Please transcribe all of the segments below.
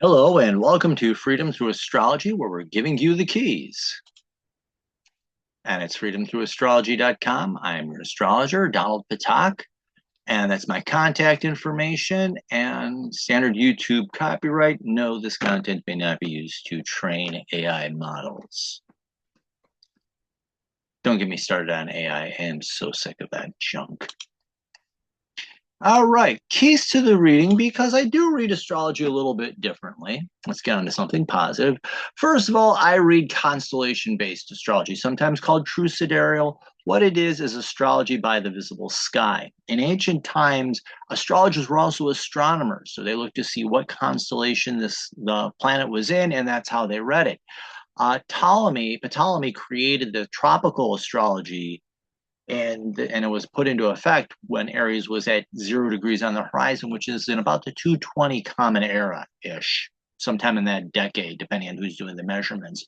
Hello and welcome to Freedom Through Astrology, where we're giving you the keys. And it's freedomthroughastrology.com. I'm your astrologer, Donald Patak, and that's my contact information and standard YouTube copyright. No, this content may not be used to train AI models. Don't get me started on AI. I am so sick of that junk. All right, keys to the reading, because I do read astrology a little bit differently. Let's get on to something positive. First of all, I read constellation-based astrology, sometimes called true sidereal. What it is astrology by the visible sky. In ancient times, astrologers were also astronomers, so they looked to see what constellation the planet was in, and that's how they read it. Ptolemy created the tropical astrology, and it was put into effect when Aries was at 0 degrees on the horizon, which is in about the 220 common era ish, sometime in that decade, depending on who's doing the measurements.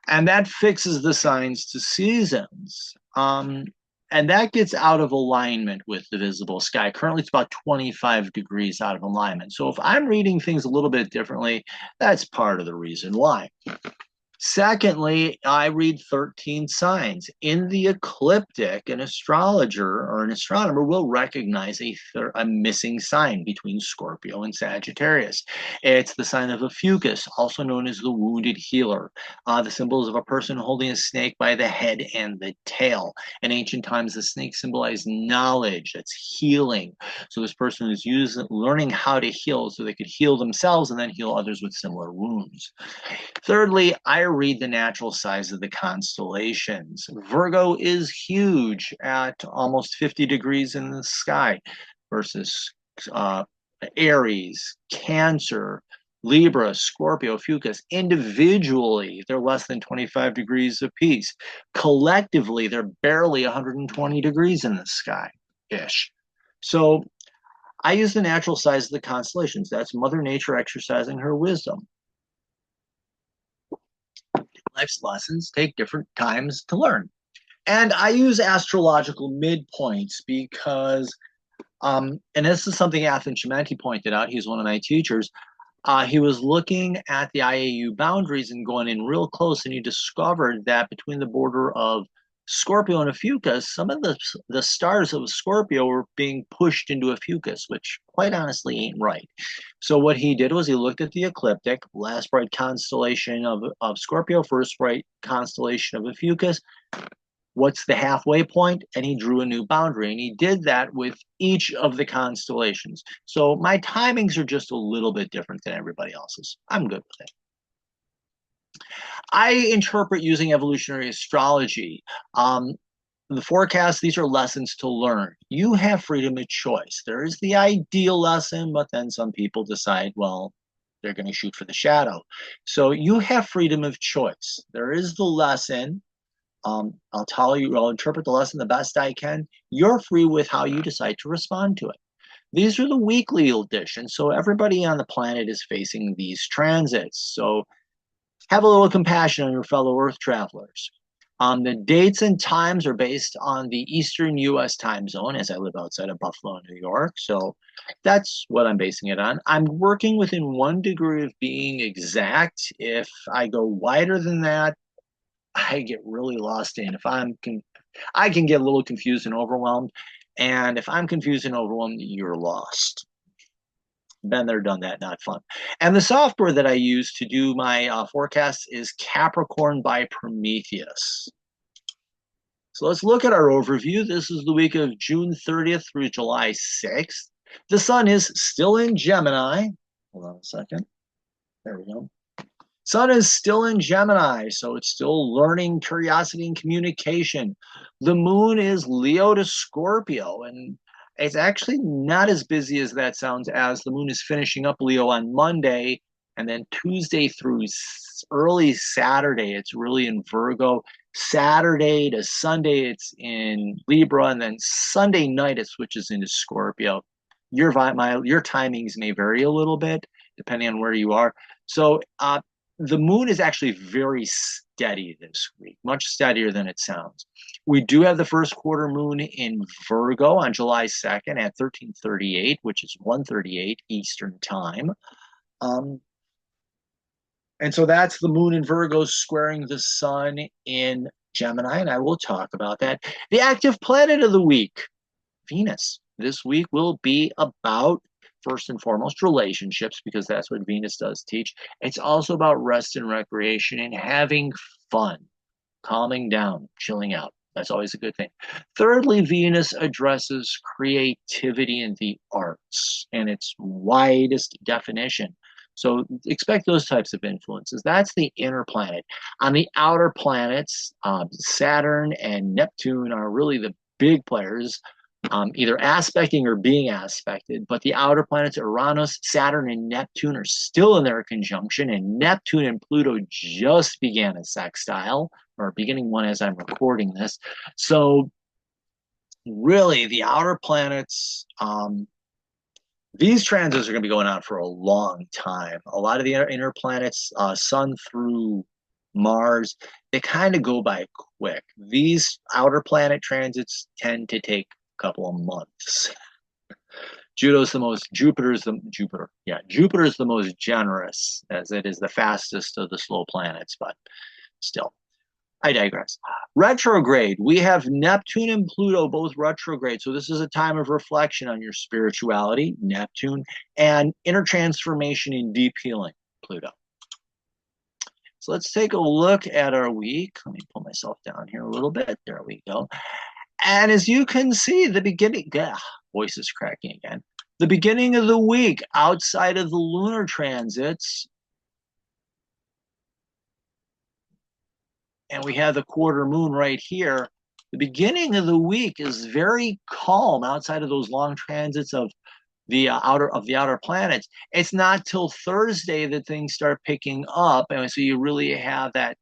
And that fixes the signs to seasons. And that gets out of alignment with the visible sky. Currently, it's about 25 degrees out of alignment. So if I'm reading things a little bit differently, that's part of the reason why. Secondly, I read 13 signs. In the ecliptic, an astrologer or an astronomer will recognize a missing sign between Scorpio and Sagittarius. It's the sign of a fucus, also known as the wounded healer. The symbols of a person holding a snake by the head and the tail. In ancient times, the snake symbolized knowledge, that's healing. So this person is learning how to heal so they could heal themselves and then heal others with similar wounds. Thirdly, I read the natural size of the constellations. Virgo is huge at almost 50 degrees in the sky versus Aries, Cancer, Libra, Scorpio, Fucus. Individually, they're less than 25 degrees apiece. Collectively, they're barely 120 degrees in the sky ish. So I use the natural size of the constellations. That's Mother Nature exercising her wisdom. Life's lessons take different times to learn. And I use astrological midpoints because, and this is something Athan Chimenti pointed out, he's one of my teachers. He was looking at the IAU boundaries and going in real close, and he discovered that between the border of Scorpio and a Fucus, some of the stars of Scorpio were being pushed into a Fucus, which quite honestly ain't right. So what he did was he looked at the ecliptic, last bright constellation of Scorpio, first bright constellation of a Fucus. What's the halfway point? And he drew a new boundary. And he did that with each of the constellations. So my timings are just a little bit different than everybody else's. I'm good with it. I interpret using evolutionary astrology. The forecast, these are lessons to learn. You have freedom of choice. There is the ideal lesson, but then some people decide, well, they're going to shoot for the shadow. So you have freedom of choice. There is the lesson. I'll interpret the lesson the best I can. You're free with how you decide to respond to it. These are the weekly editions. So everybody on the planet is facing these transits. So have a little compassion on your fellow Earth travelers. The dates and times are based on the Eastern US time zone, as I live outside of Buffalo, New York. So that's what I'm basing it on. I'm working within 1 degree of being exact. If I go wider than that, I get really lost in. I can get a little confused and overwhelmed. And if I'm confused and overwhelmed, you're lost. Been there, done that, not fun. And the software that I use to do my forecasts is Capricorn by Prometheus. So let's look at our overview. This is the week of June 30th through July 6th. The sun is still in Gemini. Hold on a second. There we go. Sun is still in Gemini, so it's still learning, curiosity, and communication. The moon is Leo to Scorpio, and it's actually not as busy as that sounds, as the moon is finishing up Leo on Monday, and then Tuesday through early Saturday, it's really in Virgo. Saturday to Sunday, it's in Libra, and then Sunday night, it switches into Scorpio. Your timings may vary a little bit depending on where you are. So the moon is actually very steady this week, much steadier than it sounds. We do have the first quarter moon in Virgo on July 2nd at 1338, which is 1:38 Eastern time. And so that's the moon in Virgo squaring the sun in Gemini, and I will talk about that. The active planet of the week, Venus. This week will be about, first and foremost, relationships, because that's what Venus does teach. It's also about rest and recreation and having fun, calming down, chilling out. That's always a good thing. Thirdly, Venus addresses creativity in the arts in its widest definition. So expect those types of influences. That's the inner planet. On the outer planets, Saturn and Neptune are really the big players, either aspecting or being aspected. But the outer planets, Uranus, Saturn, and Neptune are still in their conjunction, and Neptune and Pluto just began a sextile, or beginning one as I'm recording this. So really, the outer planets, these transits are going to be going on for a long time. A lot of the inner planets, Sun through Mars, they kind of go by quick. These outer planet transits tend to take a couple of months. Jupiter's the most generous, as it is the fastest of the slow planets, but still. I digress. Retrograde. We have Neptune and Pluto both retrograde. So this is a time of reflection on your spirituality, Neptune, and inner transformation and deep healing, Pluto. So let's take a look at our week. Let me pull myself down here a little bit. There we go. And as you can see, the beginning, voice is cracking again. The beginning of the week, outside of the lunar transits, and we have the quarter moon right here, the beginning of the week is very calm outside of those long transits of the outer planets. It's not till Thursday that things start picking up, and so you really have that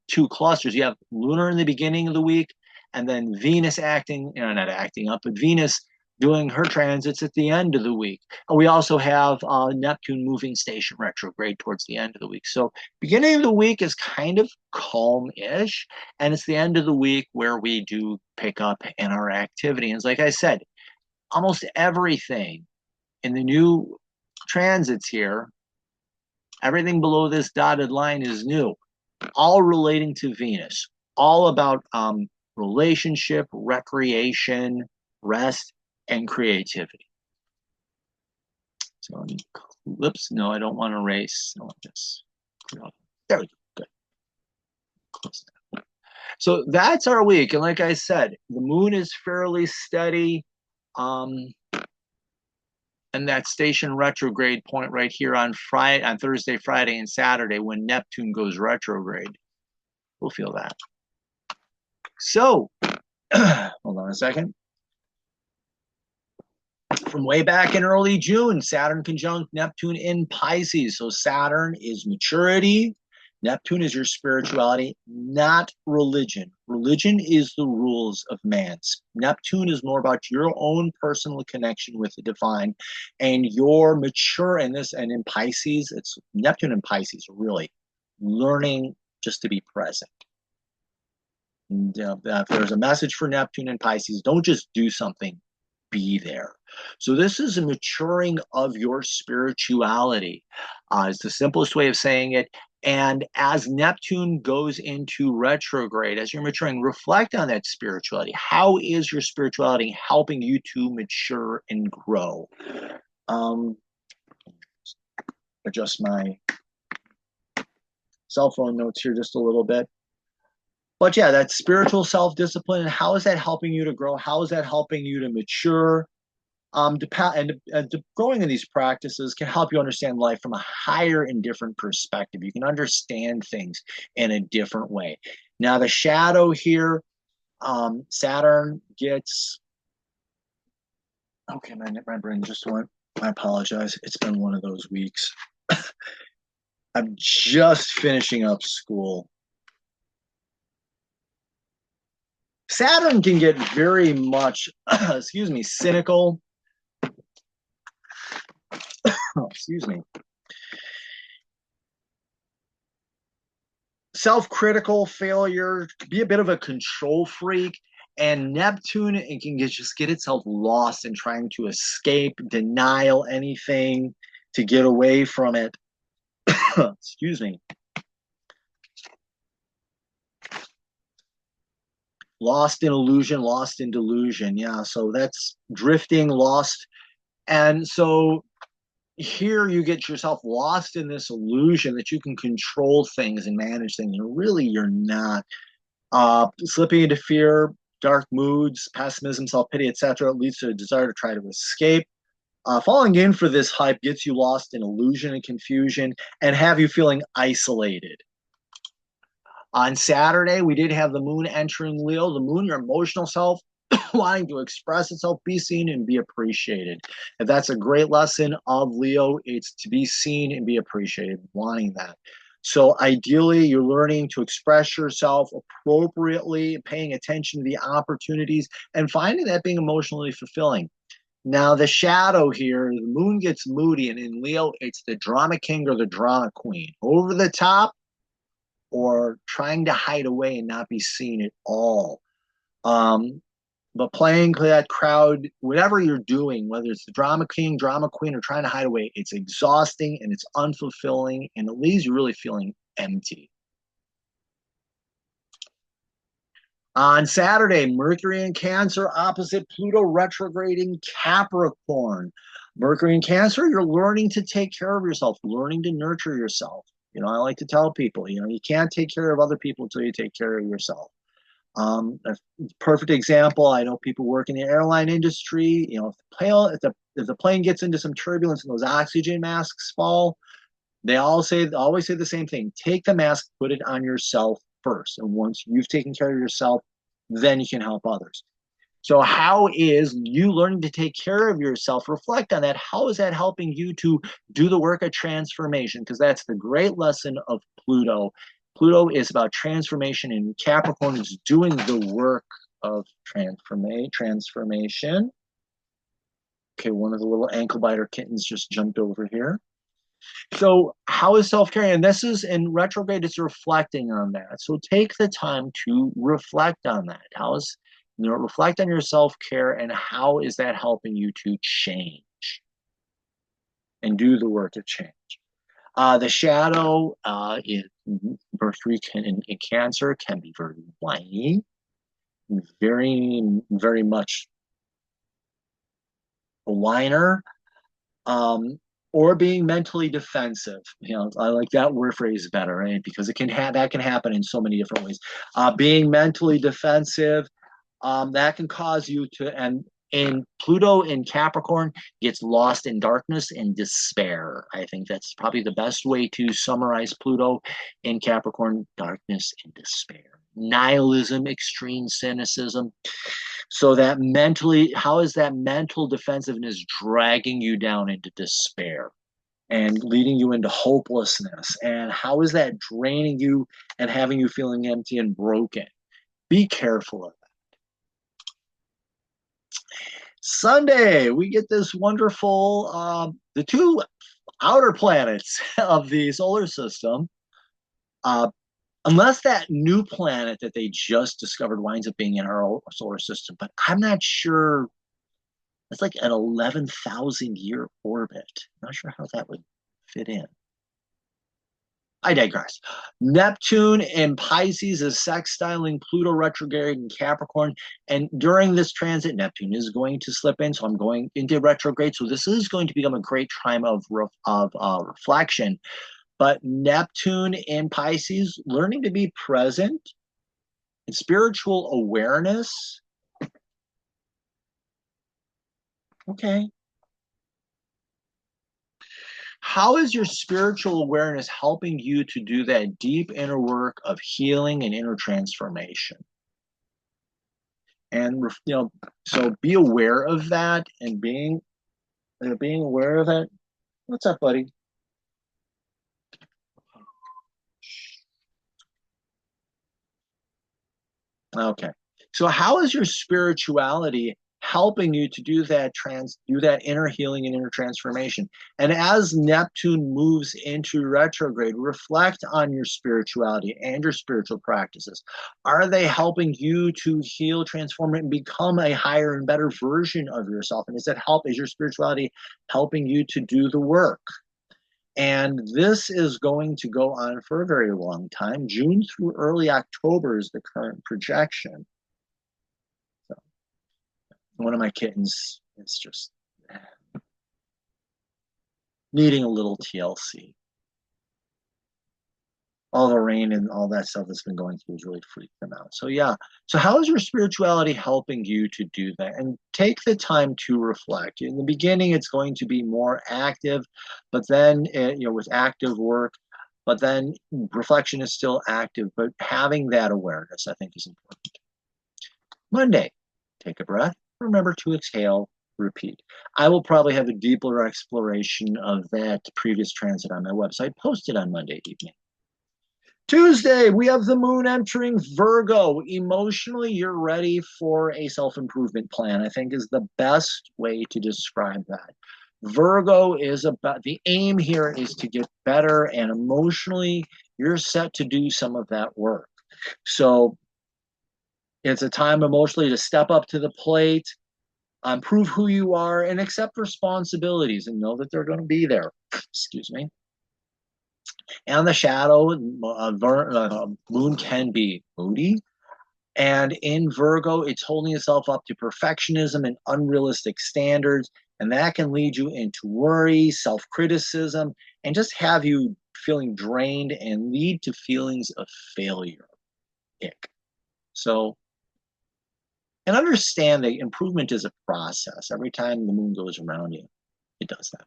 two clusters. You have lunar in the beginning of the week, and then Venus acting, not acting up, but Venus doing her transits at the end of the week. And we also have Neptune moving station retrograde towards the end of the week. So beginning of the week is kind of calm-ish, and it's the end of the week where we do pick up in our activity. And like I said, almost everything in the new transits here, everything below this dotted line is new, all relating to Venus, all about relationship, recreation, rest, and creativity. So, whoops, no, I don't want to erase. I want this. There we go. Good. Close that. So that's our week. And like I said, the moon is fairly steady. And that station retrograde point right here on Thursday, Friday, and Saturday when Neptune goes retrograde. We'll feel that. So, hold on a second. From way back in early June, Saturn conjunct Neptune in Pisces. So Saturn is maturity. Neptune is your spirituality, not religion. Religion is the rules of man. Neptune is more about your own personal connection with the divine, and you're mature in this. And in Pisces, it's Neptune and Pisces, really learning just to be present. And if there's a message for Neptune and Pisces, don't just do something, be there. So this is a maturing of your spirituality. It's the simplest way of saying it. And as Neptune goes into retrograde, as you're maturing, reflect on that spirituality. How is your spirituality helping you to mature and grow? Adjust my cell phone notes here just a little bit. But yeah, that spiritual self-discipline, how is that helping you to grow? How is that helping you to mature? Growing in these practices can help you understand life from a higher and different perspective. You can understand things in a different way. Now, the shadow here, Saturn gets... Okay, my brain just went. I apologize. It's been one of those weeks. I'm just finishing up school. Saturn can get very much, excuse me, cynical. Oh, excuse me. Self-critical, failure, be a bit of a control freak. And Neptune, it can just get itself lost in trying to escape, denial anything, to get away from it. Excuse me. Lost in illusion, lost in delusion. Yeah, so that's drifting, lost. And so here you get yourself lost in this illusion that you can control things and manage things. And really, you're not. Slipping into fear, dark moods, pessimism, self-pity, etc. leads to a desire to try to escape. Falling in for this hype gets you lost in illusion and confusion and have you feeling isolated. On Saturday, we did have the moon entering Leo. The moon, your emotional self, wanting to express itself, be seen, and be appreciated. If that's a great lesson of Leo, it's to be seen and be appreciated, wanting that. So ideally, you're learning to express yourself appropriately, paying attention to the opportunities, and finding that being emotionally fulfilling. Now, the shadow here, the moon gets moody, and in Leo, it's the drama king or the drama queen. Over the top, or trying to hide away and not be seen at all. Um, but playing that crowd, whatever you're doing, whether it's the drama king, drama queen, or trying to hide away, it's exhausting and it's unfulfilling, and it leaves you really feeling empty. On Saturday, Mercury in Cancer opposite Pluto retrograding Capricorn. Mercury in Cancer, you're learning to take care of yourself, learning to nurture yourself. You know, I like to tell people, you know, you can't take care of other people until you take care of yourself. A perfect example, I know people work in the airline industry. You know, if the plane gets into some turbulence and those oxygen masks fall, they always say the same thing. Take the mask, put it on yourself first. And once you've taken care of yourself, then you can help others. So how is you learning to take care of yourself? Reflect on that. How is that helping you to do the work of transformation? Because that's the great lesson of Pluto. Pluto is about transformation, and Capricorn is doing the work of transformation. Okay, one of the little ankle biter kittens just jumped over here. So how is self-care? And this is in retrograde, it's reflecting on that. So take the time to reflect on that. How is, you know, reflect on your self-care and how is that helping you to change and do the work of change. The shadow in Mercury in Cancer can be very whiny, very, very much a whiner. Or being mentally defensive. You know, I like that word phrase better, right? Because it can that can happen in so many different ways. Being mentally defensive, that can cause you to, and in Pluto in Capricorn gets lost in darkness and despair. I think that's probably the best way to summarize Pluto in Capricorn: darkness and despair, nihilism, extreme cynicism. So that mentally, how is that mental defensiveness dragging you down into despair and leading you into hopelessness? And how is that draining you and having you feeling empty and broken? Be careful of that. Sunday, we get this wonderful, the two outer planets of the solar system, unless that new planet that they just discovered winds up being in our solar system, but I'm not sure. It's like an 11,000 year orbit. I'm not sure how that would fit in. I digress. Neptune in Pisces is sextiling Pluto retrograde in Capricorn. And during this transit, Neptune is going to slip in. So I'm going into retrograde. So this is going to become a great time of reflection. But Neptune in Pisces, learning to be present and spiritual awareness. Okay. How is your spiritual awareness helping you to do that deep inner work of healing and inner transformation? And, you know, so be aware of that and being aware of it. What's up, buddy? Okay. So how is your spirituality helping you to do that inner healing and inner transformation? And as Neptune moves into retrograde, reflect on your spirituality and your spiritual practices. Are they helping you to heal, transform, and become a higher and better version of yourself? And is your spirituality helping you to do the work? And this is going to go on for a very long time. June through early October is the current projection. One of my kittens is just needing a little TLC. All the rain and all that stuff that's been going through has really freaked them out. So yeah. So how is your spirituality helping you to do that? And take the time to reflect. In the beginning, it's going to be more active, but then with active work, but then reflection is still active. But having that awareness, I think, is important. Monday, take a breath. Remember to exhale. Repeat. I will probably have a deeper exploration of that previous transit on my website posted on Monday evening. Tuesday, we have the moon entering Virgo. Emotionally, you're ready for a self-improvement plan, I think is the best way to describe that. Virgo is about, the aim here is to get better, and emotionally, you're set to do some of that work. So it's a time emotionally to step up to the plate, prove who you are, and accept responsibilities and know that they're going to be there. Excuse me. And the shadow, moon can be moody. And in Virgo, it's holding itself up to perfectionism and unrealistic standards. And that can lead you into worry, self-criticism, and just have you feeling drained and lead to feelings of failure. Ick. So, and understand that improvement is a process. Every time the moon goes around you, it does that.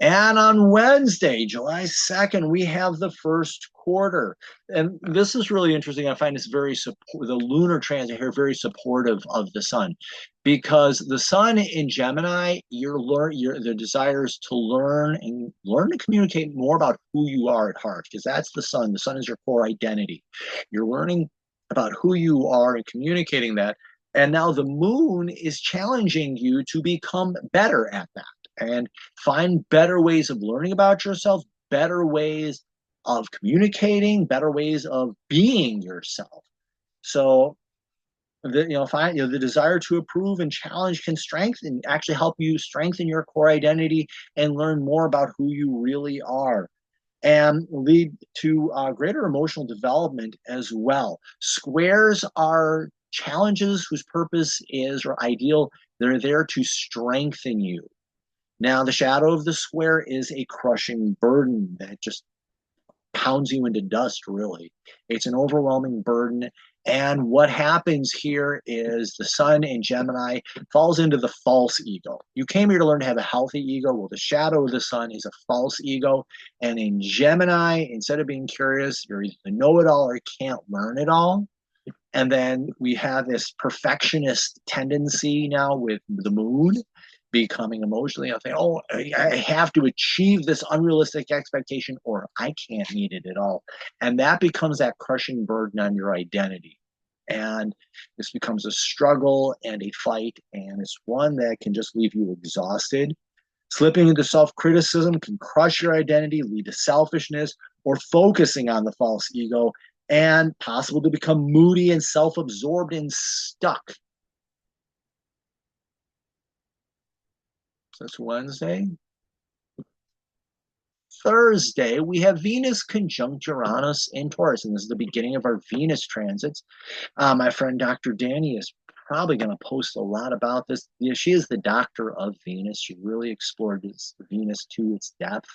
And on Wednesday, July 2nd, we have the first quarter. And this is really interesting. I find this the lunar transit here very supportive of the sun, because the sun in Gemini, the desire is to learn to communicate more about who you are at heart, because that's the sun. The sun is your core identity. You're learning about who you are and communicating that. And now the moon is challenging you to become better at that and find better ways of learning about yourself, better ways of communicating, better ways of being yourself. So, the desire to improve and challenge can actually help you strengthen your core identity and learn more about who you really are, and lead to greater emotional development as well. Squares are challenges whose purpose is, or ideal, they're there to strengthen you. Now, the shadow of the square is a crushing burden that just pounds you into dust, really. It's an overwhelming burden. And what happens here is the sun in Gemini falls into the false ego. You came here to learn to have a healthy ego. Well, the shadow of the sun is a false ego. And in Gemini, instead of being curious, you're either the know-it-all or can't learn it all. And then we have this perfectionist tendency now with the moon becoming emotionally, I think, oh, I have to achieve this unrealistic expectation or I can't meet it at all. And that becomes that crushing burden on your identity. And this becomes a struggle and a fight, and it's one that can just leave you exhausted. Slipping into self-criticism can crush your identity, lead to selfishness, or focusing on the false ego, and possible to become moody and self-absorbed and stuck. So that's Wednesday. Thursday, we have Venus conjunct Uranus in Taurus, and this is the beginning of our Venus transits. My friend Dr. Danny is probably going to post a lot about this. She is the doctor of Venus. She really explored Venus to its depth.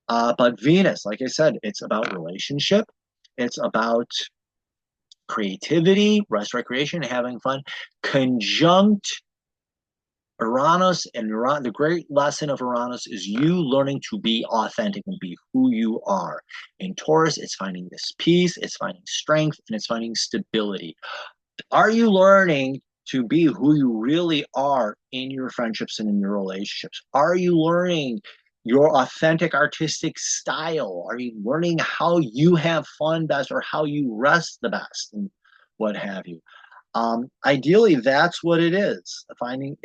But Venus, like I said, it's about relationship. It's about creativity, rest, recreation, having fun. Conjunct Uranus, and the great lesson of Uranus is you learning to be authentic and be who you are. In Taurus, it's finding this peace, it's finding strength, and it's finding stability. Are you learning to be who you really are in your friendships and in your relationships? Are you learning your authentic artistic style? Are you learning how you have fun best or how you rest the best and what have you? Ideally, that's what it is. Finding,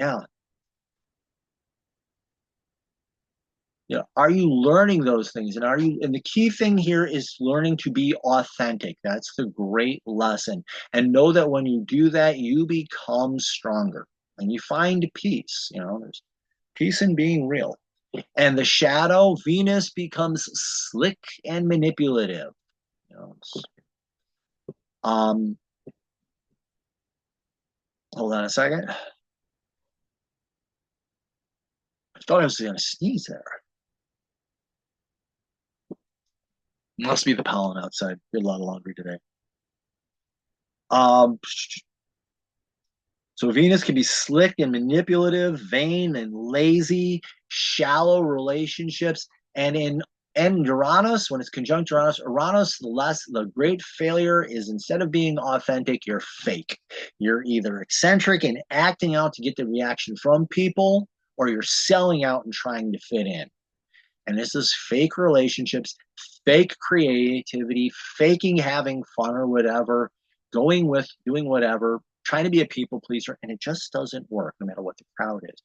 are you learning those things? And the key thing here is learning to be authentic. That's the great lesson. And know that when you do that, you become stronger and you find peace. There's peace in being real. And the shadow, Venus, becomes slick and manipulative. Hold on a second. I thought I was going to sneeze there. Must be the pollen outside. Did a lot of laundry today. Um, so Venus can be slick and manipulative, vain and lazy, shallow relationships, and in Uranus, when it's conjunct Uranus, the great failure is instead of being authentic, you're fake. You're either eccentric and acting out to get the reaction from people, or you're selling out and trying to fit in. And this is fake relationships, fake creativity, faking having fun or whatever, going with doing whatever, trying to be a people pleaser, and it just doesn't work no matter what the crowd is.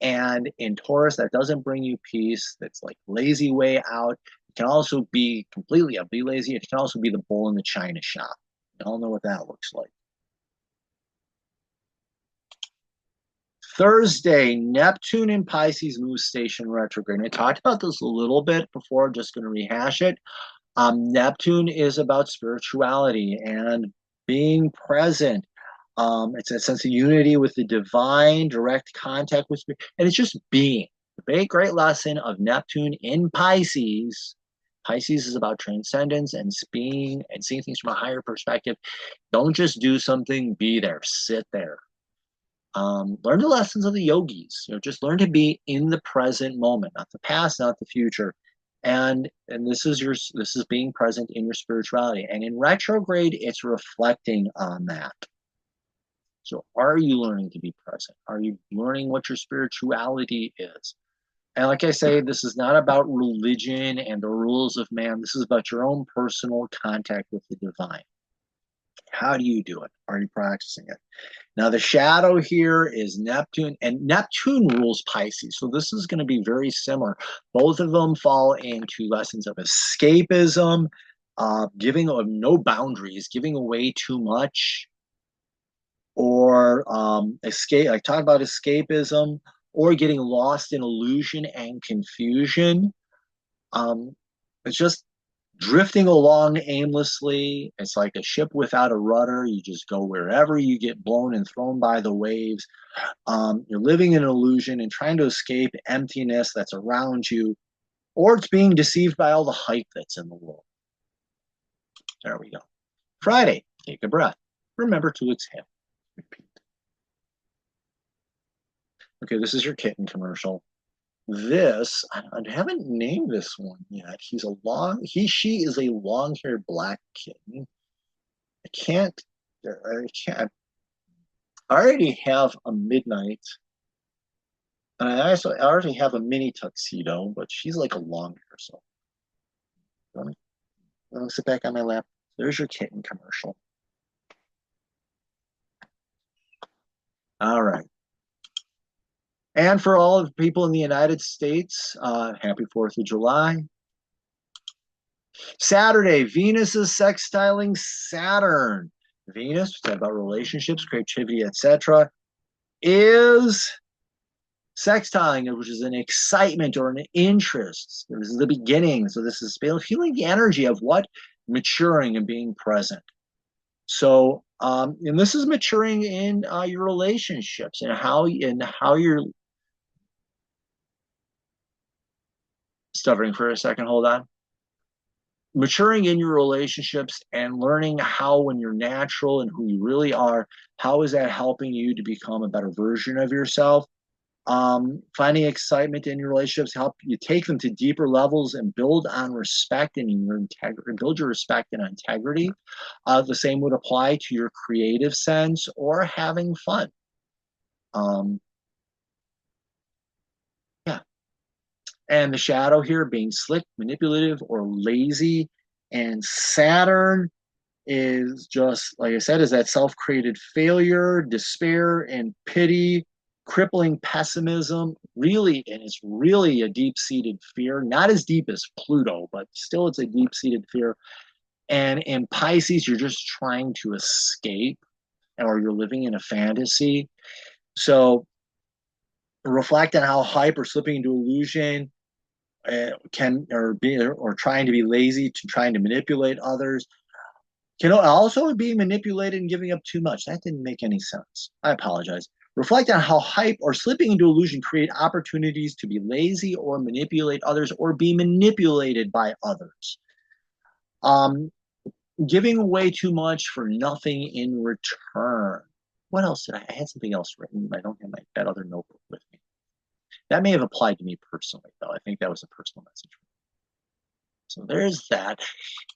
And in Taurus, that doesn't bring you peace. That's like lazy way out. It can also be completely be lazy. It can also be the bull in the china shop. You all know what that looks like. Thursday, Neptune in Pisces moves station retrograde. And I talked about this a little bit before, just going to rehash it. Neptune is about spirituality and being present. It's a sense of unity with the divine, direct contact with spirit, and it's just being. The great lesson of Neptune in Pisces. Pisces is about transcendence and being and seeing things from a higher perspective. Don't just do something, be there, sit there. Learn the lessons of the yogis. Just learn to be in the present moment, not the past, not the future. And this is being present in your spirituality. And in retrograde, it's reflecting on that. So are you learning to be present? Are you learning what your spirituality is? And like I say, this is not about religion and the rules of man. This is about your own personal contact with the divine. How do you do it? Are you practicing it? Now, the shadow here is Neptune, and Neptune rules Pisces. So this is going to be very similar. Both of them fall into lessons of escapism, giving of no boundaries, giving away too much, or escape. I talk about escapism, or getting lost in illusion and confusion. It's just drifting along aimlessly. It's like a ship without a rudder. You just go wherever you get blown and thrown by the waves. You're living in an illusion and trying to escape emptiness that's around you, or it's being deceived by all the hype that's in the world. There we go. Friday, take a breath. Remember to exhale. Repeat. Okay, this is your kitten commercial. This, I haven't named this one yet. She is a long-haired black kitten. I already have a midnight, and I already have a mini tuxedo, but she's like a long hair, so let me sit back on my lap. There's your kitten commercial. All right. And for all of the people in the United States, happy 4th of July. Saturday, Venus is sextiling Saturn. Venus, we talk about relationships, creativity, etc., is sextiling, which is an excitement or an interest. This is the beginning. So this is feeling the energy of what? Maturing and being present. So, and this is maturing in your relationships and how you're stuttering for a second. Hold on. Maturing in your relationships and learning how, when you're natural and who you really are, how is that helping you to become a better version of yourself? Finding excitement in your relationships help you take them to deeper levels and build on respect and your integrity, build your respect and integrity. The same would apply to your creative sense or having fun. Yeah. And the shadow here being slick, manipulative, or lazy. And Saturn is just, like I said, is that self-created failure, despair, and pity, crippling pessimism, really, and it's really a deep-seated fear, not as deep as Pluto, but still it's a deep-seated fear. And in Pisces, you're just trying to escape, or you're living in a fantasy. So reflect on how hype or slipping into illusion can, or trying to be lazy, to trying to manipulate others, Can also be manipulated and giving up too much. That didn't make any sense. I apologize. Reflect on how hype or slipping into illusion create opportunities to be lazy or manipulate others or be manipulated by others. Giving away too much for nothing in return. What else did I had something else written. I don't have that other notebook with me. That may have applied to me personally, though. I think that was a personal message. So there's that.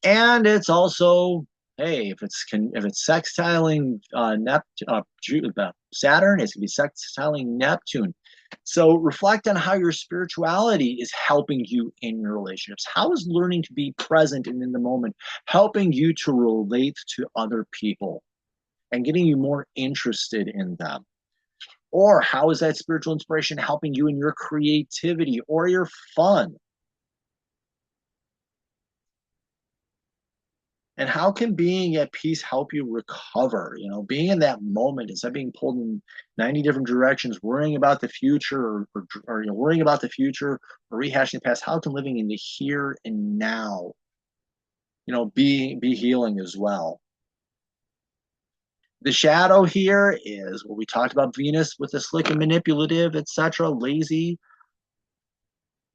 And it's also, hey, if it's sextiling Saturn, it's going to be sextiling Neptune. So reflect on how your spirituality is helping you in your relationships. How is learning to be present and in the moment helping you to relate to other people and getting you more interested in them? Or how is that spiritual inspiration helping you in your creativity or your fun? And how can being at peace help you recover? You know, being in that moment instead of being pulled in 90 different directions, worrying about the future or worrying about the future or rehashing the past. How can living in the here and now, be healing as well? The shadow here is what we talked about, Venus with the slick and manipulative, etc., lazy,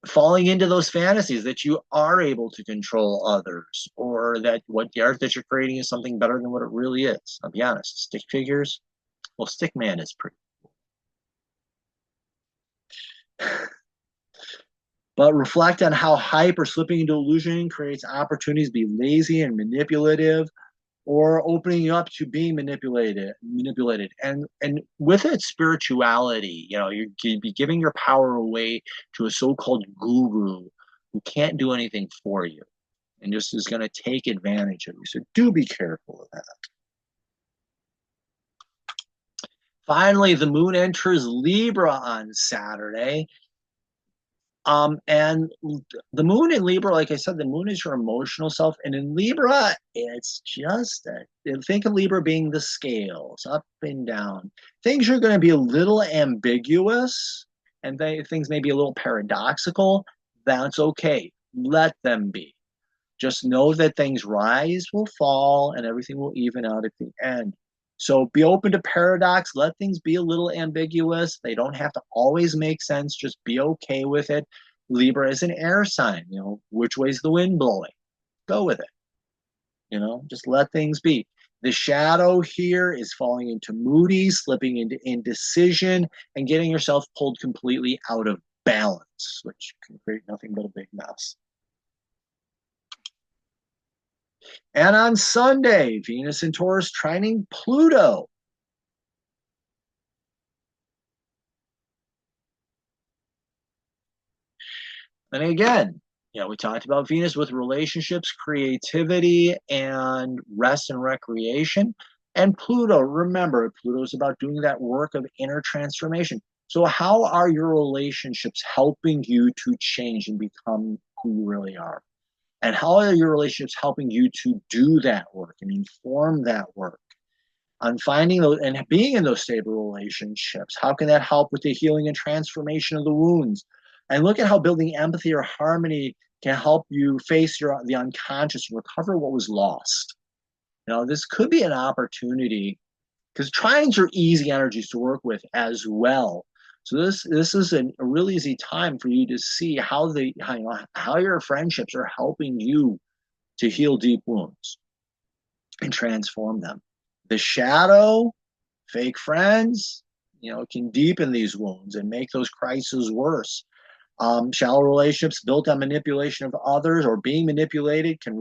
falling into those fantasies that you are able to control others or that what the art that you're creating is something better than what it really is. I'll be honest, stick figures, well, stick man is pretty cool. But reflect on how hype or slipping into illusion creates opportunities to be lazy and manipulative or opening up to being manipulated. And with it, spirituality, you'd be giving your power away to a so-called guru who can't do anything for you and just is going to take advantage of you. So do be careful of that. Finally, the moon enters Libra on Saturday. And the moon in Libra, like I said, the moon is your emotional self. And in Libra, it's just think of Libra being the scales, up and down. Things are going to be a little ambiguous and things may be a little paradoxical. That's okay. Let them be. Just know that things rise, will fall, and everything will even out at the end. So be open to paradox. Let things be a little ambiguous. They don't have to always make sense. Just be okay with it. Libra is an air sign. Which way's the wind blowing? Go with it. Just let things be. The shadow here is falling into moody, slipping into indecision, and getting yourself pulled completely out of balance, which can create nothing but a big mess. And on Sunday, Venus in Taurus trining Pluto. And again, we talked about Venus with relationships, creativity, and rest and recreation. And Pluto, remember, Pluto is about doing that work of inner transformation. So how are your relationships helping you to change and become who you really are? And how are your relationships helping you to do that work and inform that work? On finding those and being in those stable relationships, how can that help with the healing and transformation of the wounds? And look at how building empathy or harmony can help you face the unconscious and recover what was lost. This could be an opportunity because trines are easy energies to work with as well. So this is a really easy time for you to see how your friendships are helping you to heal deep wounds and transform them. The shadow, fake friends, can deepen these wounds and make those crises worse. Shallow relationships built on manipulation of others or being manipulated can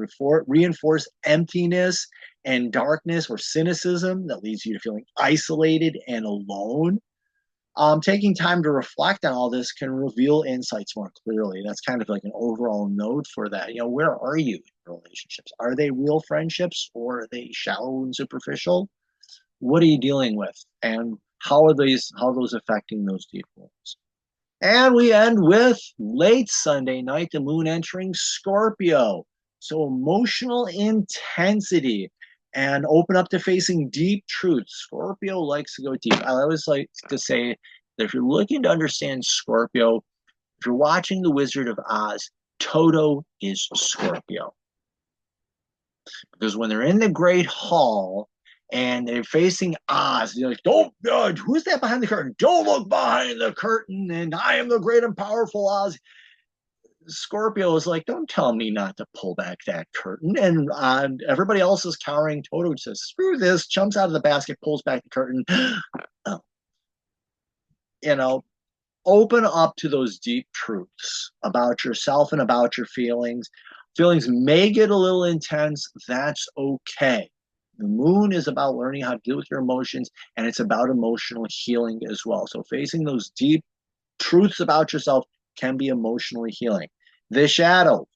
reinforce emptiness and darkness or cynicism that leads you to feeling isolated and alone. Taking time to reflect on all this can reveal insights more clearly. That's kind of like an overall note for that. Where are you in relationships? Are they real friendships or are they shallow and superficial? What are you dealing with? And how are those affecting those deep wounds? And we end with late Sunday night, the moon entering Scorpio. So emotional intensity and open up to facing deep truths. Scorpio likes to go deep. I always like to say that if you're looking to understand Scorpio, if you're watching The Wizard of Oz, Toto is Scorpio. Because when they're in the Great Hall and they're facing Oz, they're like, don't, who's that behind the curtain? Don't look behind the curtain, and I am the great and powerful Oz. Scorpio is like, don't tell me not to pull back that curtain. And everybody else is cowering. Toto says, screw this, jumps out of the basket, pulls back the curtain. You know, open up to those deep truths about yourself and about your feelings. Feelings may get a little intense. That's okay. The moon is about learning how to deal with your emotions, and it's about emotional healing as well. So facing those deep truths about yourself can be emotionally healing. The shadow,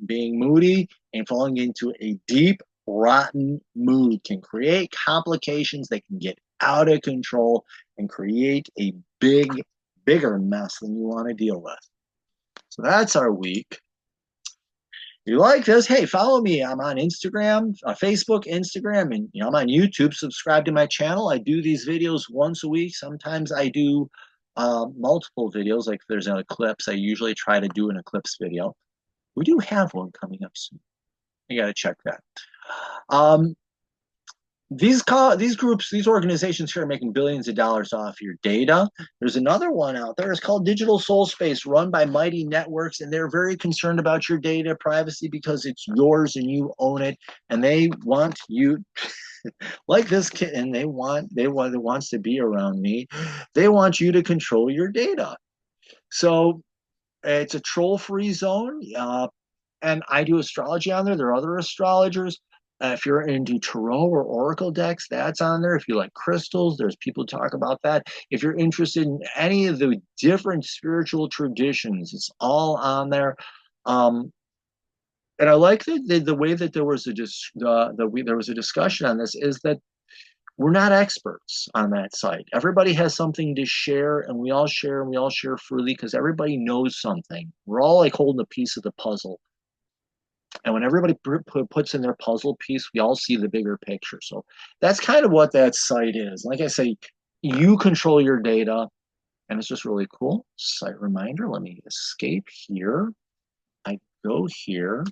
being moody and falling into a deep, rotten mood can create complications that can get out of control and create a bigger mess than you want to deal with. So that's our week. If you like this, hey, follow me. I'm on Instagram, Facebook, Instagram, and I'm on YouTube. Subscribe to my channel. I do these videos once a week. Sometimes I do multiple videos. Like if there's an eclipse, I usually try to do an eclipse video. We do have one coming up soon. You got to check that. These groups, these organizations here are making billions of dollars off your data. There's another one out there. It's called Digital Soul Space, run by Mighty Networks, and they're very concerned about your data privacy because it's yours and you own it, and they want you, like this kid, and they wants to be around me. They want you to control your data. So it's a troll-free zone, and I do astrology on there. There are other astrologers. If you're into tarot or oracle decks, that's on there. If you like crystals, there's people talk about that. If you're interested in any of the different spiritual traditions, it's all on there. And I like the way that there was a discussion on this, is that we're not experts on that site. Everybody has something to share, and we all share freely because everybody knows something. We're all like holding a piece of the puzzle. And when everybody puts in their puzzle piece, we all see the bigger picture. So that's kind of what that site is. Like I say, you control your data, and it's just really cool. Site reminder, let me escape here. I go here.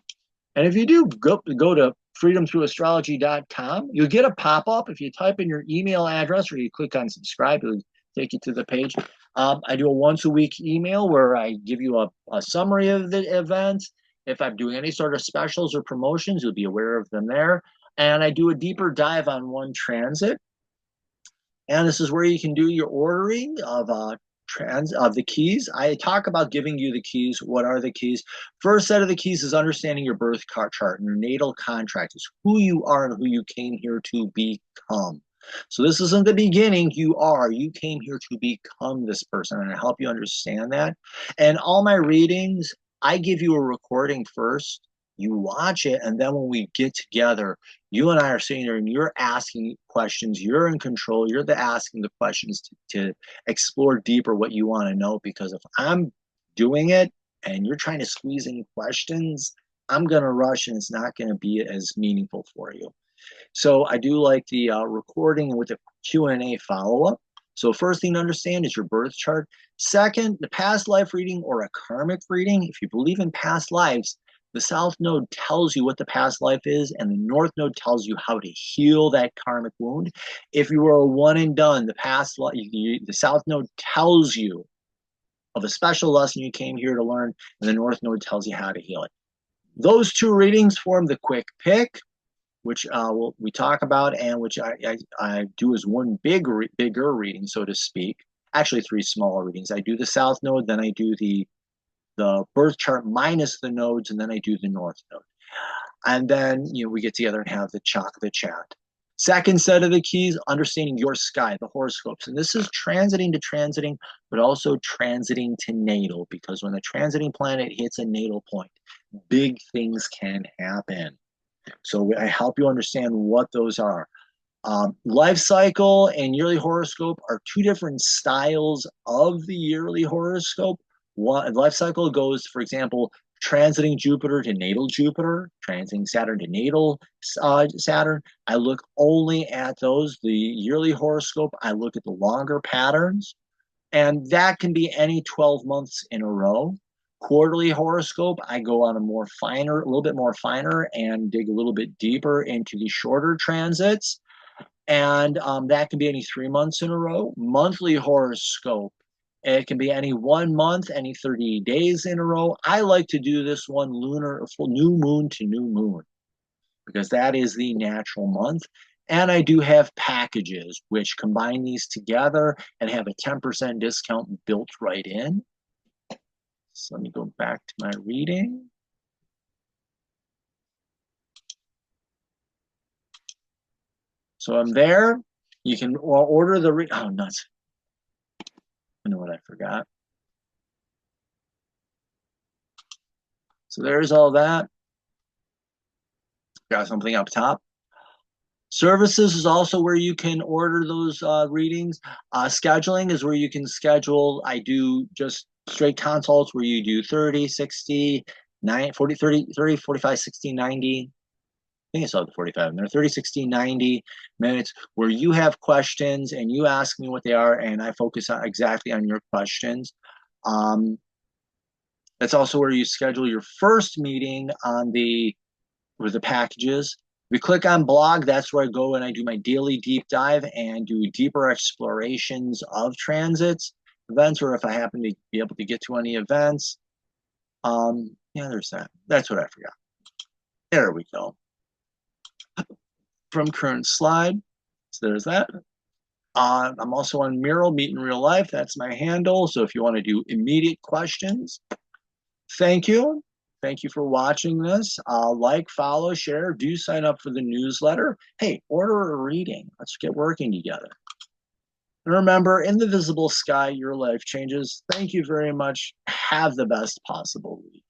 And if you do go to freedomthroughastrology.com, you'll get a pop-up. If you type in your email address or you click on subscribe, it'll take you to the page. I do a once-a-week email where I give you a summary of the events. If I'm doing any sort of specials or promotions, you'll be aware of them there. And I do a deeper dive on one transit. And this is where you can do your ordering of the keys. I talk about giving you the keys. What are the keys? First set of the keys is understanding your birth chart and your natal contract. Is who you are and who you came here to become. So this isn't the beginning. You came here to become this person, and I help you understand that. And all my readings, I give you a recording first, you watch it, and then when we get together, you and I are sitting there and you're asking questions, you're in control, you're asking the questions to explore deeper what you want to know, because if I'm doing it and you're trying to squeeze in questions, I'm going to rush and it's not going to be as meaningful for you. So I do like the recording with the Q&A follow-up. So first thing to understand is your birth chart. Second, the past life reading or a karmic reading. If you believe in past lives, the South Node tells you what the past life is, and the North Node tells you how to heal that karmic wound. If you were a one and done, the South Node tells you of a special lesson you came here to learn, and the North Node tells you how to heal it. Those two readings form the quick pick, which we talk about, and which I do as one bigger reading, so to speak. Actually, three smaller readings. I do the South Node, then I do the birth chart minus the nodes, and then I do the North Node. And then we get together and have the chat. Second set of the keys, understanding your sky, the horoscopes. And this is transiting to transiting, but also transiting to natal, because when the transiting planet hits a natal point, big things can happen. So I help you understand what those are. Life cycle and yearly horoscope are two different styles of the yearly horoscope. One life cycle goes, for example, transiting Jupiter to natal Jupiter, transiting Saturn to natal Saturn. I look only at those. The yearly horoscope, I look at the longer patterns, and that can be any 12 months in a row. quarterly horoscope, I go on a little bit more finer and dig a little bit deeper into the shorter transits. And that can be any 3 months in a row. Monthly horoscope, it can be any 1 month, any 30 days in a row. I like to do this one lunar, full new moon to new moon, because that is the natural month. And I do have packages which combine these together and have a 10% discount built right in. So let me go back to my reading. So I'm there. You can order the oh nuts. I know what I forgot. So there's all that. Got something up top. Services is also where you can order those readings. Scheduling is where you can schedule. I do just straight consults where you do 30, 60, 40, 30, 30, 45, 60, 90. I think I saw the 45 in there, 30, 60, 90 minutes where you have questions and you ask me what they are and I focus on exactly on your questions. That's also where you schedule your first meeting with the packages. If you click on blog, that's where I go and I do my daily deep dive and do deeper explorations of transits, events, or if I happen to be able to get to any events. Yeah, there's that. That's what I forgot. There we go. From current slide. So there's that. I'm also on Mural, Meet in Real Life. That's my handle. So if you want to do immediate questions, thank you. Thank you for watching this. Like, follow, share. Do sign up for the newsletter. Hey, order a reading. Let's get working together. And remember, in the visible sky, your life changes. Thank you very much. Have the best possible week.